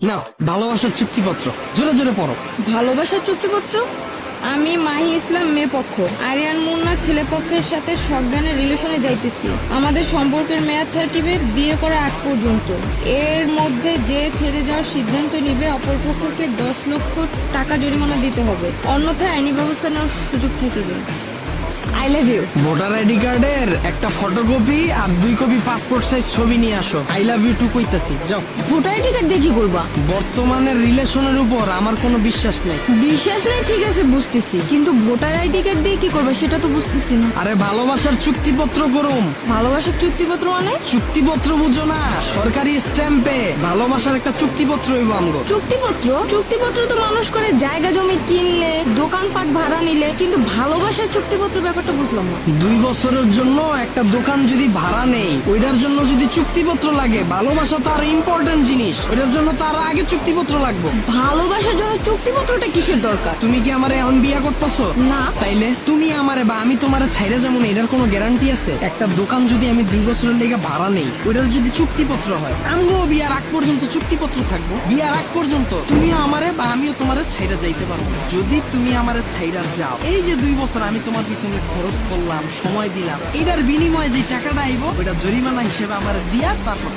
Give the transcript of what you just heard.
না, ভালোবাসার চুক্তিপত্র জোরে জোরে পড়ো। ভালোবাসার চুক্তিপত্র। আমি মাহি ইসলাম মেয়ে পক্ষ আরিয়ান মুন্না ছেলে পক্ষের সাথে সজ্ঞানের রিলেশনে যাইতেছি। আমাদের সম্পর্কের মেয়াদ থাকিবে বিয়ে করা আগ পর্যন্ত। এর মধ্যে যে ছেড়ে যাওয়ার সিদ্ধান্ত নিবে অপরপক্ষকে 10 লক্ষ টাকা জরিমানা দিতে হবে, অন্যথায় আইনি ব্যবস্থা নেওয়ার সুযোগ থাকিবে। I love you. Voter ID কার্ডের একটা ফটোকপি আর 2 কপি পাসপোর্ট সাইজ ছবি নিয়ে আসো। আই লাভ ইউ টু কইতাছি, যাও। ভোটার আইডি কার্ড দিয়ে কি করবা? বর্তমানের রিলেশনের উপর আমার কোনো বিশ্বাস নেই। বিশ্বাস নেই ঠিক আছে বুঝতেছি, কিন্তু ভোটার আইডি কার্ড দিয়ে কি করবা সেটা তো বুঝতেছি না। আরে ভালোবাসার চুক্তিপত্র করুম। ভালোবাসার চুক্তিপত্র মানে? চুক্তিপত্র বুঝো না? সরকারি স্ট্যাম্পে ভালোবাসার একটা চুক্তিপত্র হইব আমগো। চুক্তিপত্র? চুক্তিপত্র তো মানুষ করে জায়গা জমি কিনলে, দোকানপাট ভাড়া নিলে, কিন্তু ভালোবাসার চুক্তিপত্র ব্যাপারটা বুঝলাম না। 2 বছরের জন্য একটা দোকান যদি ভাড়া নেই, ওইটার জন্য যদি চুক্তিপত্র লাগে, ভালোবাসা তো আর ইম্পর্টেন্ট জিনিস, ওইটার জন্য তো আরো আগে চুক্তিপত্র লাগবে। ভালোবাসার জন্য চুক্তিপত্রটা কিসের দরকার? তুমি কি আমারে এখন বিয়া করতেছো? না। তাইলে তুমি আমারে বা আমি তোমারে ছাইড়া যাবো না, এটার কোনো গ্যারান্টি আছে? একটা দোকান যদি আমি 2 বছরের লেগে ভাড়া নেই, ওইটার যদি চুক্তিপত্র হয়, আমিও বিয়ার আগ পর্যন্ত চুক্তিপত্র থাকবো। বিয়ার আগ পর্যন্ত তুমিও আমারে বা আমিও তোমারে ছাইড়া যাইতে পারবো। যদি তুমি আমারে ছাইড়া যাও, এই যে 2 বছর আমি তোমার পিছনে খরচ করলাম, সময় দিলাম, এটার বিনিময়ে যে টাকাটা আইব, ওইটা জরিমানা হিসেবে আমার দিয়া তারপর